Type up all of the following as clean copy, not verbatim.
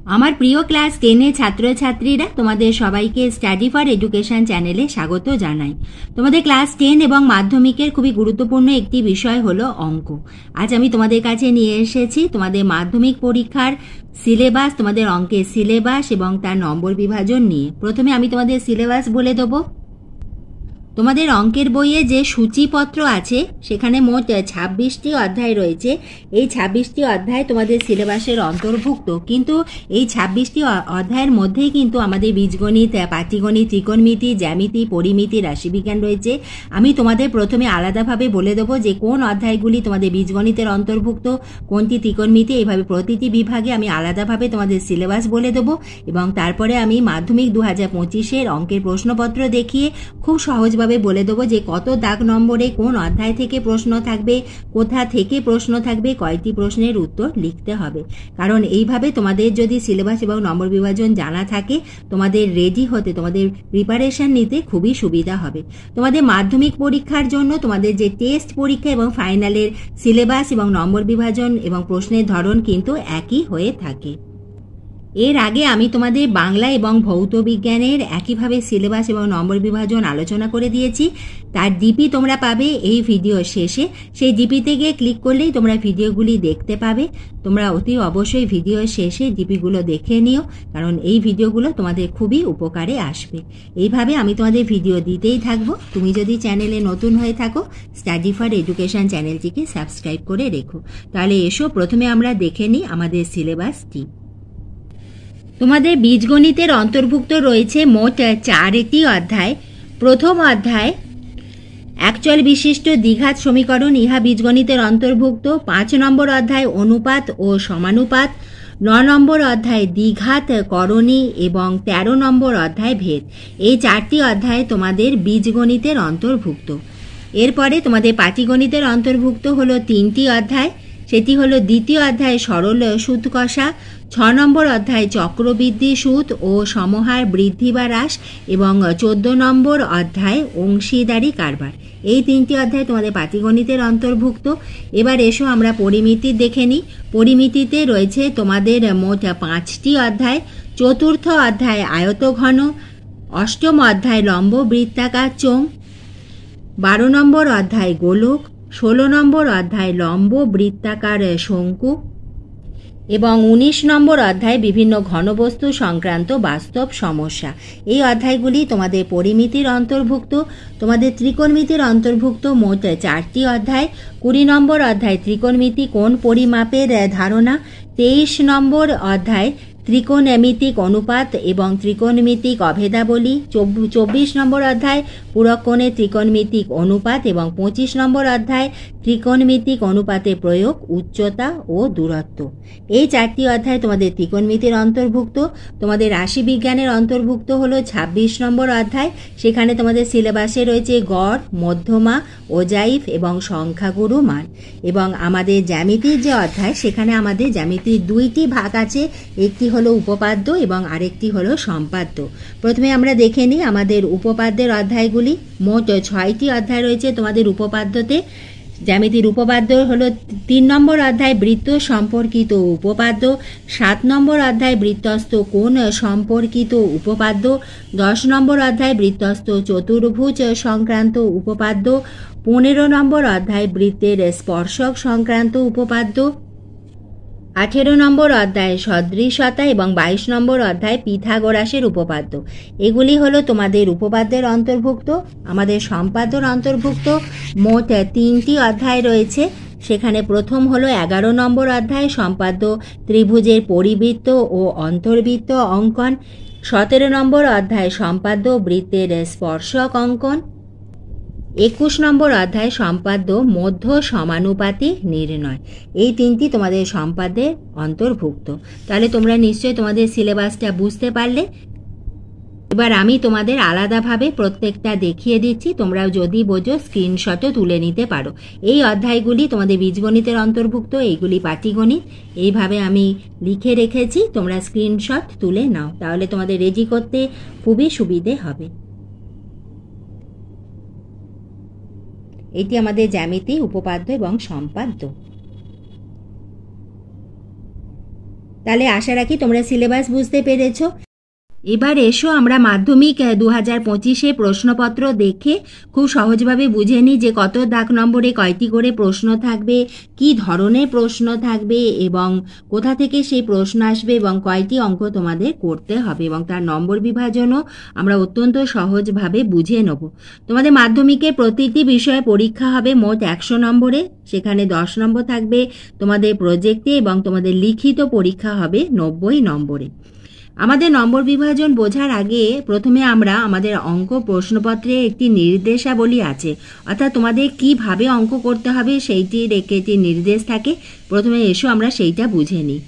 আমার প্রিয় ক্লাস 10 এর ছাত্রছাত্রীরা, তোমাদের সবাইকে স্টাডি ফর এডুকেশন চ্যানেলে স্বাগত জানাই। তোমাদের ক্লাস 10 এবং মাধ্যমিকের খুবই গুরুত্বপূর্ণ একটি বিষয় হলো অঙ্ক। আজ আমি তোমাদের কাছে নিয়ে এসেছি তোমাদের মাধ্যমিক পরীক্ষার সিলেবাস, তোমাদের অঙ্কের সিলেবাস এবং তার নম্বর বিভাজন নিয়ে। প্রথমে আমি তোমাদের সিলেবাস বলে দেবো। তোমাদের অঙ্কের বইয়ে যে সূচিপত্র আছে সেখানে মোট 26টি অধ্যায় রয়েছে। এই 26টি অধ্যায় তোমাদের সিলেবাসের অন্তর্ভুক্ত, কিন্তু এই 26টি অধ্যায়ের মধ্যেই কিন্তু আমাদের বীজগণিত, পাটিগণিত, ত্রিকোণমিতি, জ্যামিতি, পরিমিতি, রাশিবিজ্ঞান রয়েছে। আমি তোমাদের প্রথমে আলাদাভাবে বলে দেবো যে কোন অধ্যায়গুলি তোমাদের বীজগণিতের অন্তর্ভুক্ত, কোনটি ত্রিকোণমিতি, এইভাবে প্রতিটি বিভাগে আমি আলাদাভাবে তোমাদের সিলেবাস বলে দেবো এবং তারপরে আমি মাধ্যমিক 2025-এর অঙ্কের প্রশ্নপত্র দেখিয়ে খুব সহজভাবে বলে দেবো যে কত দাগ নম্বরে কোন অধ্যায় থেকে প্রশ্ন থাকবে, কোথা থেকে প্রশ্ন থাকবে, কয়টি প্রশ্নের উত্তর লিখতে হবে। কারণ এইভাবে তোমাদের যদি সিলেবাস এবং নম্বর বিভাজন জানা থাকে, তোমাদের রেডি হতে, তোমাদের প্রিপারেশন নিতে খুবই সুবিধা হবে। তোমাদের মাধ্যমিক পরীক্ষার জন্য তোমাদের যে টেস্ট পরীক্ষা এবং ফাইনালের সিলেবাস এবং নম্বর বিভাজন এবং প্রশ্নের ধরন কিন্তু একই হয়ে থাকে। এর আগে আমি তোমাদের বাংলা এবং ভৌত বিজ্ঞানের একইভাবে সিলেবাস এবং নম্বর বিভাজন আলোচনা করে দিয়েছি। তার ডিপি তোমরা পাবে এই ভিডিও শেষে। সেই ডিপিতে গিয়ে ক্লিক করলেই তোমরা ভিডিওগুলি দেখতে পাবে। তোমরা অতি অবশ্যই ভিডিও শেষে ডিপিগুলো দেখে নিও, কারণ এই ভিডিওগুলো তোমাদের খুবই উপকারে আসবে। এইভাবে আমি তোমাদের ভিডিও দিতেই থাকবো। তুমি যদি চ্যানেলে নতুন হয়ে থাকো, স্টাডি ফর এডুকেশন চ্যানেলটিকে সাবস্ক্রাইব করে রেখো। তাহলে এসো প্রথমে আমরা দেখে নিই আমাদের সিলেবাসটি। তোমাদের বীজগণিতের অন্তর্ভুক্ত রয়েছে মোট 4টি অধ্যায়। প্রথম অধ্যায় একচল বিশিষ্ট দ্বিঘাত সমীকরণ, ইহা বীজগণিতের অন্তর্ভুক্ত। 5 নম্বর অধ্যায় অনুপাত ও সমানুপাত। 9 নম্বর অধ্যায় দ্বিঘাত করণী এবং 13 নম্বর অধ্যায় ভেদ। এই 4টি অধ্যায় তোমাদের বীজগণিতের অন্তর্ভুক্ত। এরপরে তোমাদের পাটিগণিতের অন্তর্ভুক্ত হলো 3টি অধ্যায়। সেটি হলো দ্বিতীয় অধ্যায় সরল সুদ কষা, 6 নম্বর অধ্যায় চক্রবৃদ্ধি সুদ ও সমহার বৃদ্ধি বা হ্রাস এবং 14 নম্বর অধ্যায় অংশীদারি কারবার। এই 3টি অধ্যায় তোমাদের পাটিগণিতের অন্তর্ভুক্ত। এবার এসো আমরা পরিমিতি দেখে নিই। পরিমিতিতে রয়েছে তোমাদের মোট 5টি অধ্যায়। চতুর্থ অধ্যায় আয়তঘন, 8ম অধ্যায় লম্ব বৃত্তাকার চোঙ, 12 নম্বর অধ্যায় গোলক, 16 নম্বর অধ্যায় লম্ব বৃত্তাকার শঙ্কু এবং 19 নম্বর অধ্যায় বিভিন্ন ঘনবস্তু সংক্রান্ত বাস্তব সমস্যা। এই অধ্যায়গুলি তোমাদের পরিমিতির অন্তর্ভুক্ত। তোমাদের ত্রিকোণমিতির অন্তর্ভুক্ত মোট 4টি অধ্যায়। 20 নম্বর অধ্যায় ত্রিকোণমিতি কোণ পরিমাপের ধারণা, 23 নম্বর অধ্যায় ত্রিকোণমিতিক অনুপাত এবং ত্রিকোণমিতিক অভেদাবলী, 24 নম্বর অধ্যায় পুরকোণে ত্রিকোণমিতিক অনুপাত এবং 25 নম্বর অধ্যায় ত্রিকোণমিতিক অনুপাতে প্রয়োগ, উচ্চতা ও দূরত্ব। এই 4টি অধ্যায় তোমাদের ত্রিকোণমিতির অন্তর্ভুক্ত। তোমাদের রাশিবিজ্ঞানের অন্তর্ভুক্ত হলো 26 নম্বর অধ্যায়। সেখানে তোমাদের সিলেবাসে রয়েছে গড়, মধ্যমা, ওজাইফ এবং সংখ্যাগুরু মান। এবং আমাদের জ্যামিতির যে অধ্যায়, সেখানে আমাদের জ্যামিতির 2টি ভাগ আছে, একটি হলো উপপাদ্য এবং আরেকটি হলো সম্পাদ্য। প্রথমে আমরা দেখে নিই আমাদের উপপাদ্যের অধ্যায়গুলি। মোট 6টি অধ্যায় রয়েছে তোমাদের উপপাদ্যতে। জ্যামিতির উপপাদ্য হলো 3 নম্বর অধ্যায় বৃত্ত সম্পর্কিত উপপাদ্য, 7 নম্বর অধ্যায় বৃত্তস্থ কোণ সম্পর্কিত উপপাদ্য, 10 নম্বর অধ্যায় বৃত্তস্থ চতুর্ভুজ সংক্রান্ত উপপাদ্য, 15 নম্বর অধ্যায় বৃত্তের স্পর্শক সংক্রান্ত উপপাদ্য, 18 নম্বর অধ্যায় সদৃশতা এবং 22 নম্বর অধ্যায় পিথাগোরাসের উপপাদ্য। এগুলি হলো তোমাদের উপপাদ্যের অন্তর্ভুক্ত। আমাদের সম্পাদ্যর অন্তর্ভুক্ত মোট 3টি অধ্যায় রয়েছে। সেখানে প্রথম হলো 11 নম্বর অধ্যায় সম্পাদ্য ত্রিভুজের পরিবৃত্ত ও অন্তর্বৃত্ত অঙ্কন, 17 নম্বর অধ্যায় সম্পাদ্য বৃত্তের স্পর্শক অঙ্কন, 21 নম্বর অধ্যায় সম্পাদ্য মধ্য সমানুপাতি নির্ণয়। এই 3টি তোমাদের সম্পাদ্যের অন্তর্ভুক্ত। তাহলে তোমরা নিশ্চয়ই তোমাদের সিলেবাসটা বুঝতে পারলে। এবার আমি তোমাদের আলাদাভাবে প্রত্যেকটা দেখিয়ে দিচ্ছি। তোমরা যদি বোঝো স্ক্রিনশটও তুলে নিতে পারো। এই অধ্যায়গুলি তোমাদের বীজগণিতের অন্তর্ভুক্ত, এইগুলি পাটিগণিত। এইভাবে আমি লিখে রেখেছি, তোমরা স্ক্রিনশট তুলে নাও, তাহলে তোমাদের রেডি করতে খুবই সুবিধে হবে। এটি আমাদের জ্যামিতি, উপপাদ্য এবং সম্পাদ্য। তাহলে আশা রাখি তোমরা সিলেবাস বুঝতে পেরেছো। এবার এসো আমরা মাধ্যমিক 2025-এ প্রশ্নপত্র দেখে খুব সহজভাবে বুঝে নিই যে কত দাগ নম্বরে কয়টি করে প্রশ্ন থাকবে, কি ধরনের প্রশ্ন থাকবে এবং কোথা থেকে সেই প্রশ্ন আসবে এবং কয়টি অঙ্ক তোমাদের করতে হবে এবং তার নম্বর বিভাজনও আমরা অত্যন্ত সহজভাবে বুঝে নেব। তোমাদের মাধ্যমিকে প্রতিটি বিষয়ে পরীক্ষা হবে মোট 100 নম্বরে, সেখানে 10 নম্বর থাকবে তোমাদের প্রজেক্টে এবং তোমাদের লিখিত পরীক্ষা হবে 90 নম্বরে। আমাদের নম্বর বিভাজন বোঝার আগে প্রথমে আমরা আমাদের অঙ্ক প্রশ্নপত্রে একটি নির্দেশাবলী আছে, অর্থাৎ তোমাদের কিভাবে অঙ্ক করতে হবে সেইটি রেখে একটি নির্দেশ থাকে। প্রথমে এসো আমরা সেইটা বুঝে নিই।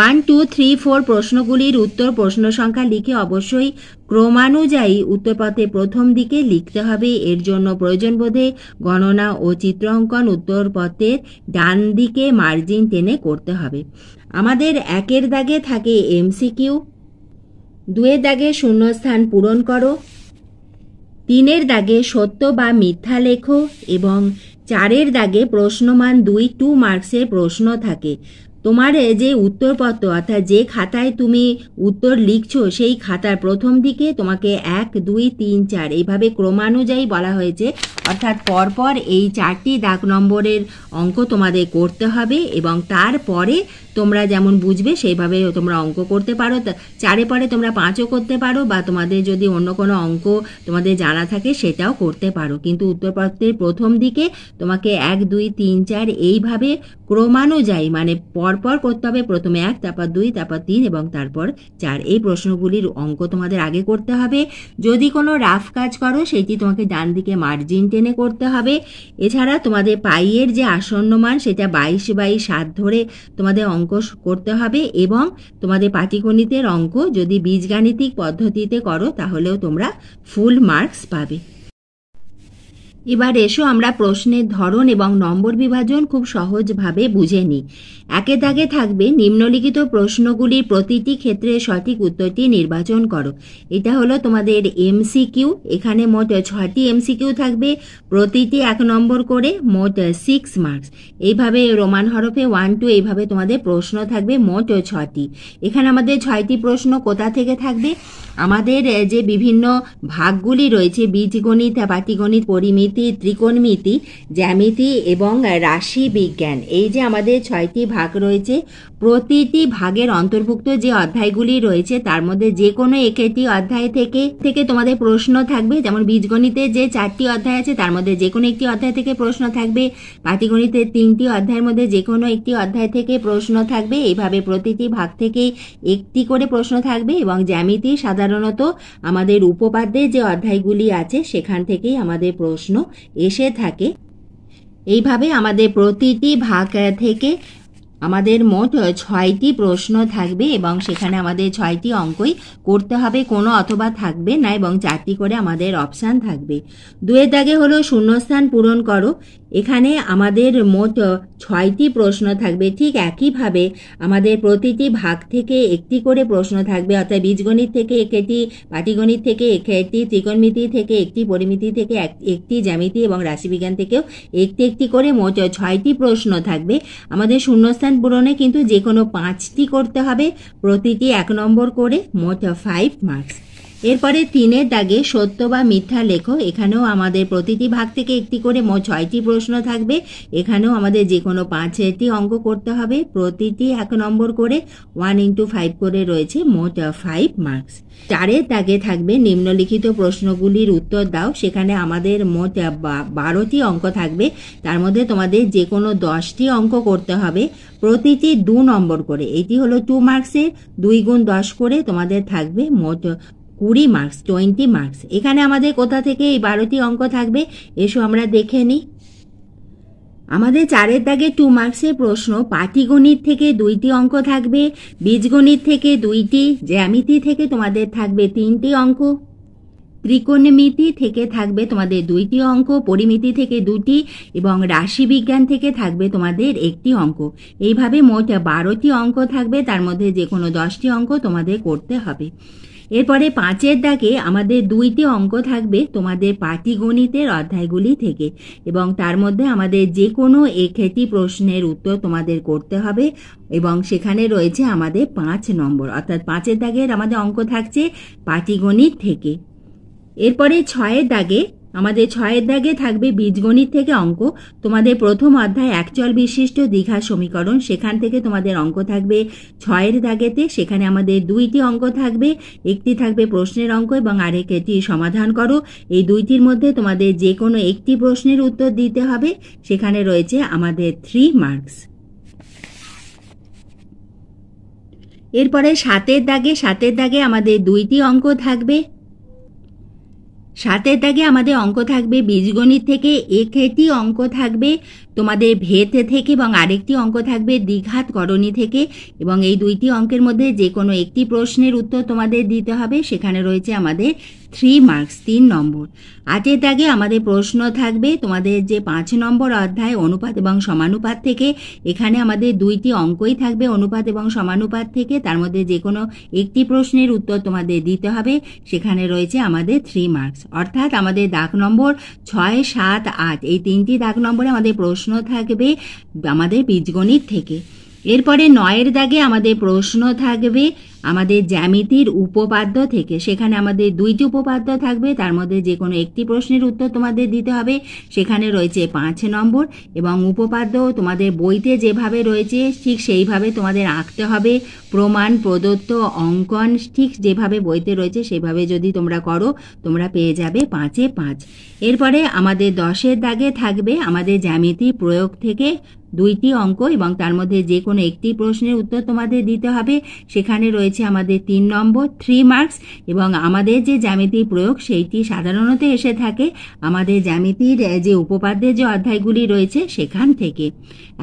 1, 2, 3, 4 প্রশ্নগুলির উত্তর প্রশ্ন সংখ্যা লিখে অবশ্যই ক্রমানুযায়ী উত্তরপত্রে প্রথম দিকে লিখতে হবে। এর জন্য প্রয়োজন বোধে গণনা ও চিত্র অঙ্কন উত্তরপত্রের ডান দিকে মার্জিন টেনে করতে হবে। আমাদের 1-এর দাগে থাকে এমসিকিউ, 2-এর দাগে শূন্যস্থান পূরণ করো, 3-এর দাগে সত্য বা মিথ্যা লেখো এবং 4-এর দাগে প্রশ্নমান 2 মার্কসের প্রশ্ন থাকে। তোমার যে উত্তরপত্র অর্থাৎ যে খাতায় তুমি উত্তর লিখছো সেই খাতার প্রথম দিকে তোমাকে 1, 2, 3, 4 এইভাবে ক্রমানুযায়ী বলা হয়েছে, অর্থাৎ পরপর এই 4টি দাগ নম্বরের অঙ্ক তোমাদের করতে হবে এবং তারপরে তোমরা যেমন বুঝবে সেইভাবে তোমরা অঙ্ক করতে পারো। 4-এর পরে তোমরা 5ও করতে পারো বা তোমাদের যদি অন্য কোনো অঙ্ক তোমাদের জানা থাকে সেটাও করতে পারো, কিন্তু উত্তরপত্রের প্রথম দিকে তোমাকে 1, 2, 3, 4 এইভাবে ক্রমানুযায়ী মানে পরপর করতে হবে। প্রথমে 1, তারপর 2, তারপর 3 এবং তারপর 4 এই প্রশ্নগুলির অঙ্ক তোমাদের আগে করতে হবে। যদি কোনো রাফ কাজ করো সেটি তোমাকে ডান দিকে মার্জিন টেনে করতে হবে। এছাড়া তোমাদের পাইয়ের যে আসন্ন মান সেটা 22/7 ধরে তোমাদের অঙ্ক করতে হবে এবং তোমাদের পাটিগণিতের অঙ্ক যদি বীজগাণিতিক পদ্ধতিতে করো তাহলেও তোমরা ফুল মার্কস পাবে। এবার এসো আমরা প্রশ্নের ধরন এবং নম্বর বিভাজন খুব সহজভাবে বুঝে নিই। 1-এর দাগে থাকবে নিম্নলিখিত প্রশ্নগুলির প্রতিটি ক্ষেত্রে সঠিক উত্তরটি নির্বাচন করো। এটা হলো তোমাদের এমসিকিউ। এখানে মোট 6টি এমসিকিউ থাকবে, প্রতিটি 1 নম্বর করে, মোট 6 মার্কস। এইভাবে রোমান হরফে 1, 2 এইভাবে তোমাদের প্রশ্ন থাকবে, মোট 6টি। এখানে আমাদের 6টি প্রশ্ন কোথা থেকে থাকবে? আমাদের যে বিভিন্ন ভাগগুলি রয়েছে বীজগণিত, পাটিগণিত, পরিমিতি, ত্রিকোণমিতি, জ্যামিতি এবং রাশি বিজ্ঞান, এই যে আমাদের 6টি ভাগ রয়েছে, প্রতিটি ভাগের অন্তর্ভুক্ত যে অধ্যায়গুলি রয়েছে তার মধ্যে যে কোনো একটি অধ্যায় থেকে তোমাদের প্রশ্ন থাকবে। যেমন বীজগণিতের যে 4টি অধ্যায় আছে তার মধ্যে যে কোনো একটি অধ্যায় থেকে প্রশ্ন থাকবে, পাটিগণিতের 3টি অধ্যায়ের মধ্যে যে কোনো একটি অধ্যায় থেকে প্রশ্ন থাকবে। এইভাবে প্রতিটি ভাগ থেকেই একটি করে প্রশ্ন থাকবে এবং জ্যামিতি সাধারণত আমাদের উপপাদ্যের যে অধ্যায়গুলি আছে সেখান থেকেই আমাদের প্রশ্ন এসে থাকে। এইভাবে আমাদের প্রতিটি ভাগ থেকে আমাদের মোট 6টি প্রশ্ন থাকবে এবং সেখানে আমাদের 6টি অঙ্কই করতে হবে, কোনো অথবা থাকবে না এবং 4টি করে আমাদের অপশান থাকবে। 2-এর দাগে হলো শূন্যস্থান পূরণ করো। এখানে আমাদের মোট 6টি প্রশ্ন থাকবে। ঠিক একইভাবে আমাদের প্রতিটি ভাগ থেকে একটি করে প্রশ্ন থাকবে, অর্থাৎ বীজগণিত থেকে একটি, পাটিগণিত থেকে একটি, ত্রিকোণমিতি থেকে একটি, পরিমিতি থেকে একটি, জ্যামিতি এবং রাশিবিজ্ঞান থেকেও একটি করে মোট 6টি প্রশ্ন থাকবে। আমাদের শূন্যস্থান পূরণে কিন্তু যে কোনো 5টি করতে হবে, প্রতিটি 1 নম্বর করে, মোট 5 মার্কস। এরপরে 3-এর দাগে সত্য বা মিথ্যা লেখো। এখানেও আমাদের প্রতিটি ভাগ থেকে একটি করে মোট 6টি প্রশ্ন থাকবে। এখানেও আমাদের যে কোনো 5টি অঙ্ক করতে হবে, প্রতিটি 1 নম্বর করে, 1 × 5 করে রয়েছে, মোট 5 মার্কস। 4-এর দাগে থাকবে নিম্নলিখিত প্রশ্নগুলির উত্তর দাও। সেখানে আমাদের মোট 12টি অঙ্ক থাকবে, তার মধ্যে তোমাদের যে কোনো 10টি অঙ্ক করতে হবে, প্রতিটি 2 নম্বর করে। এটি হলো 2 মার্কসের, 2 × 10 করে তোমাদের থাকবে মোট 20 মার্কস, 20 মার্কস। এখানে আমাদের কোথা থেকে এই 12টি অঙ্ক থাকবে এসো আমরা দেখে নিই। আমাদের 4-এর দাগে 2 মার্কসের প্রশ্ন, পাটিগণিত থেকে 2টি অঙ্ক থাকবে, বীজগণিত থেকে 2টি, জ্যামিতি থেকে তোমাদের থাকবে 3টি অঙ্ক, ত্রিকোণমিতি থেকে থাকবে তোমাদের 2টি অঙ্ক, পরিমিতি থেকে 2টি এবং রাশিবিজ্ঞান থেকে থাকবে তোমাদের 1টি অঙ্ক। এইভাবে মোট 12টি অঙ্ক থাকবে, তার মধ্যে যে কোনো 10টি অঙ্ক তোমাদের করতে হবে। এরপরে 5-এর দাগে আমাদের 2টি অঙ্ক থাকবে তোমাদের পাটিগণিতের অধ্যায়গুলি থেকে, এবং তার মধ্যে আমাদের যে কোনো একটি প্রশ্নের উত্তর তোমাদের করতে হবে, এবং সেখানে রয়েছে আমাদের 5 নম্বর, অর্থাৎ 5-এর দাগের আমাদের অঙ্ক থাকছে পাটিগণিত থেকে। এরপরে 6-এর দাগে আমাদের 6-এর দাগে থাকবে বীজগণিত থেকে অঙ্ক। তোমাদের প্রথম অধ্যায় একচল বিশিষ্ট দ্বিঘাত সমীকরণ, সেখান থেকে তোমাদের অঙ্ক থাকবে 6-এর দাগেতে। সেখানে আমাদের 2টি অঙ্ক থাকবে, একটি থাকবে প্রশ্নের অঙ্ক এবং আরেকটি সমাধান করো। এই 2টির মধ্যে তোমাদের যে কোনো একটি প্রশ্নের উত্তর দিতে হবে, সেখানে রয়েছে আমাদের 3 মার্কস। এরপরে 7-এর দাগে আমাদের 2টি অঙ্ক থাকবে। 7-এর দাগে আমাদের অঙ্ক থাকবে বীজগণিত থেকে, একটি অঙ্ক থাকবে তোমাদের ভেদ থেকে এবং আরেকটি অঙ্ক থাকবে দ্বিঘাত করণী থেকে, এবং এই 2টি অঙ্কের মধ্যে যে কোনো একটি প্রশ্নের উত্তর তোমাদের দিতে হবে, সেখানে রয়েছে আমাদের 3 মার্কস, 3 নম্বর। 8-এর দাগে আমাদের প্রশ্ন থাকবে তোমাদের যে 5 নম্বর অধ্যায় অনুপাত এবং সমানুপাত থেকে। এখানে আমাদের 2টি অঙ্কই থাকবে অনুপাত এবং সমানুপাত থেকে, তার মধ্যে যে কোনো একটি প্রশ্নের উত্তর তোমাদের দিতে হবে, সেখানে রয়েছে আমাদের 3 মার্কস। অর্থাৎ আমাদের দাগ নম্বর 6, 7, 8 এই 3টি দাগ নম্বরে আমাদের প্রশ্ন থাকবে আমাদের বীজগণিত থেকে। এরপরে 9-এর দাগে আমাদের প্রশ্ন থাকবে আমাদের জ্যামিতির উপপাদ্য থেকে। সেখানে আমাদের 2টি উপপাদ্য থাকবে, তার মধ্যে যে কোনো একটি প্রশ্নের উত্তর তোমাদের দিতে হবে, সেখানে রয়েছে 5 নম্বর, এবং উপপাদ্য তোমাদের বইতে যেভাবে রয়েছে ঠিক সেইভাবে তোমাদের আঁকতে হবে। প্রমাণ প্রদত্ত অঙ্কন ঠিক যেভাবে বইতে রয়েছে সেভাবে যদি তোমরা করো, তোমরা পেয়ে যাবে 5-এ 5। এরপরে আমাদের 10-এর দাগে থাকবে আমাদের জ্যামিতি প্রয়োগ থেকে 2টি অঙ্ক, এবং তার মধ্যে যে কোনো একটি প্রশ্নের উত্তর তোমাদের দিতে হবে, সেখানে রয়েছে আমাদের 3 নম্বর, 3 মার্কস। এবং আমাদের যে জ্যামিতি প্রয়োগ সেইটি সাধারণত এসে থাকে আমাদের জ্যামিতির যে উপপাদ্যের যে অধ্যায়গুলি রয়েছে সেখান থেকে।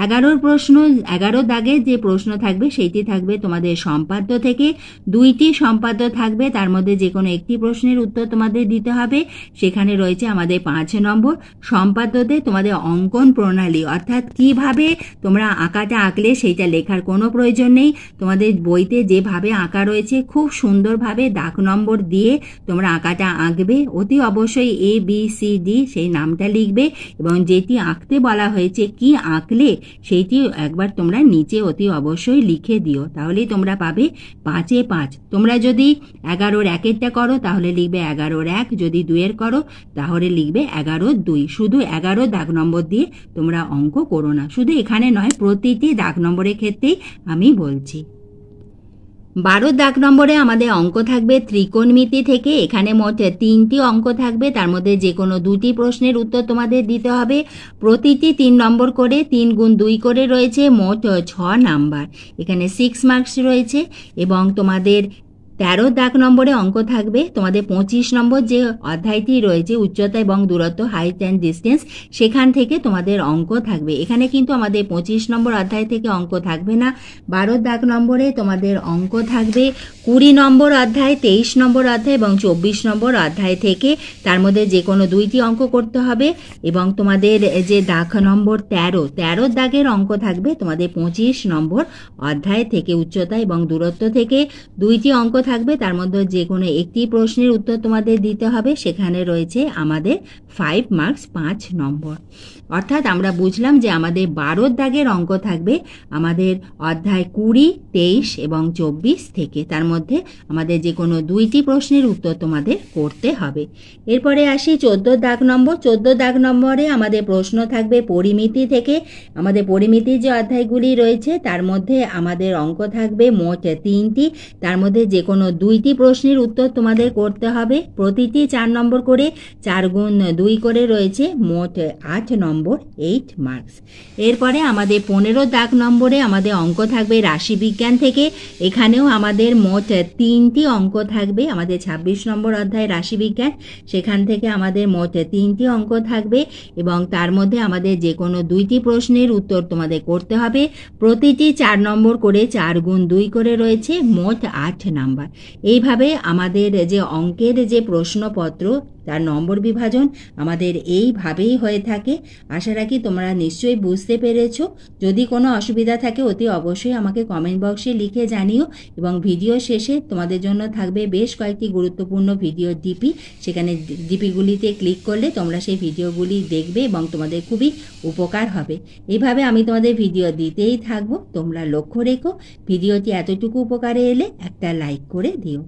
11 দাগে যে প্রশ্ন থাকবে সেইটি থাকবে তোমাদের সম্পাদ্য থেকে। 2টি সম্পাদ্য থাকবে, তার মধ্যে যে কোনো একটি প্রশ্নের উত্তর তোমাদের দিতে হবে, সেখানে রয়েছে আমাদের 5 নম্বর। সম্পাদ্যতে তোমাদের অঙ্কন প্রণালী, অর্থাৎ কিভাবে তোমরা আঁকাটা আঁকলে সেইটা লেখার কোনো প্রয়োজন নেই, তোমাদের বইতে যেভাবে আঁকা রয়েছে খুব সুন্দরভাবে দাগ নম্বর দিয়ে তোমরা আঁকাটা আঁকবে। অতি অবশ্যই ABCD সেই নামটা লিখবে, এবং যেটি আঁকতে বলা হয়েছে কি আঁকলে সেইটি একবার তোমরা নিচে অতি অবশ্যই লিখে দিও, তাহলেই তোমরা পাবে 5-এ 5। তোমরা যদি 11-র 1-এরটা করো তাহলে লিখবে 11-র 1, যদি 2-এর করো তাহলে লিখবে 11-র 2। শুধু 11 দাগ নম্বর দিয়ে তোমরা অঙ্ক করো না, শুধু এখানে নয়, প্রতিটি দাগ নম্বরের ক্ষেত্রেই আমি বলছি। 12 দাগ নম্বরে আমাদের অঙ্ক থাকবে ত্রিকোণমিতি থেকে। এখানে মোট 3টি অঙ্ক থাকবে, তার মধ্যে যে কোনো 2টি প্রশ্নের উত্তর তোমাদের দিতে হবে। প্রতিটি 3 নম্বর করে, 3 গুণ 2 করে রয়েছে, মোট 6 নাম্বার। এখানে 6 মার্কস রয়েছে। এবং তোমাদের 13 দাগ নম্বরে অঙ্ক থাকবে তোমাদের 25 নম্বর যে অধ্যায়টি রয়েছে উচ্চতা এবং দূরত্ব, হাইট অ্যান্ড ডিস্টেন্স, সেখান থেকে তোমাদের অঙ্ক থাকবে। এখানে কিন্তু আমাদের 25 নম্বর অধ্যায় থেকে অঙ্ক থাকবে না। 12 দাগ নম্বরে তোমাদের অঙ্ক থাকবে 20 নম্বর অধ্যায়, 23 নম্বর অধ্যায় এবং 24 নম্বর অধ্যায় থেকে। তার মধ্যে যে কোনো 2টি অঙ্ক করতে হবে। এবং তোমাদের যে দাগ নম্বর 13 দাগের অঙ্ক থাকবে তোমাদের 25 নম্বর অধ্যায় থেকে, উচ্চতা এবং দূরত্ব থেকে 2টি অঙ্ক থাকবে, তার মধ্যে যে কোনো একটি প্রশ্নের উত্তর তোমাদের দিতে হবে, সেখানে রয়েছে আমাদের 5 মার্কস, 5 নম্বর। অর্থাৎ আমরা বুঝলাম যে আমাদের 12 দাগের অঙ্ক থাকবে আমাদের অধ্যায় 20, 23 এবং 24 থেকে, তার মধ্যে আমাদের যে কোনো 2টি প্রশ্নের উত্তর তোমাদের করতে হবে। এরপরে আসি 14 দাগ নম্বর। 14 দাগ নম্বরে আমাদের প্রশ্ন থাকবে পরিমিতি থেকে। আমাদের পরিমিতির যে অধ্যায়গুলি রয়েছে তার মধ্যে আমাদের অঙ্ক থাকবে মোট 3টি, তার মধ্যে যে কোনো 2টি প্রশ্নের উত্তর তোমাদের করতে হবে। প্রতিটি 4 নম্বর করে, 4 গুণ 2 করে রয়েছে, মোট 8 নম্বর, 8 মার্কস। এরপরে আমাদের 15 দাগ নম্বরে আমাদের অঙ্ক থাকবে রাশিবিজ্ঞান থেকে। এখানেও আমাদের মোট 3টি অঙ্ক থাকবে। আমাদের 26 নম্বর অধ্যায় রাশিবিজ্ঞান, সেখান থেকে আমাদের মোট 3টি অঙ্ক থাকবে, এবং তার মধ্যে আমাদের যে কোনো 2টি প্রশ্নের উত্তর তোমাদের করতে হবে। প্রতিটি 4 নম্বর করে, 4 গুণ 2 করে রয়েছে, মোট 8 নাম্বার। এইভাবে আমাদের যে অঙ্কের যে প্রশ্নপত্র তার নম্বর বিভাজন আমাদের এইভাবেই হয়ে থাকে। আশা রাখি তোমরা নিশ্চয়ই বুঝতে পেরেছো। যদি কোনো অসুবিধা থাকে অতি অবশ্যই আমাকে কমেন্ট বক্সে লিখে জানিও, এবং ভিডিও শেষে তোমাদের জন্য থাকবে বেশ কয়েকটি গুরুত্বপূর্ণ ভিডিও ডিপি। সেখানে ডিপিগুলিতে ক্লিক করলে তোমরা সেই ভিডিওগুলি দেখবে এবং তোমাদের খুবই উপকার হবে। এইভাবে আমি তোমাদের ভিডিও দিতেই থাকবো। তোমরা লক্ষ্য রেখো ভিডিওটি এতটুকু উপকারে এলে একটা লাইক করে দিও।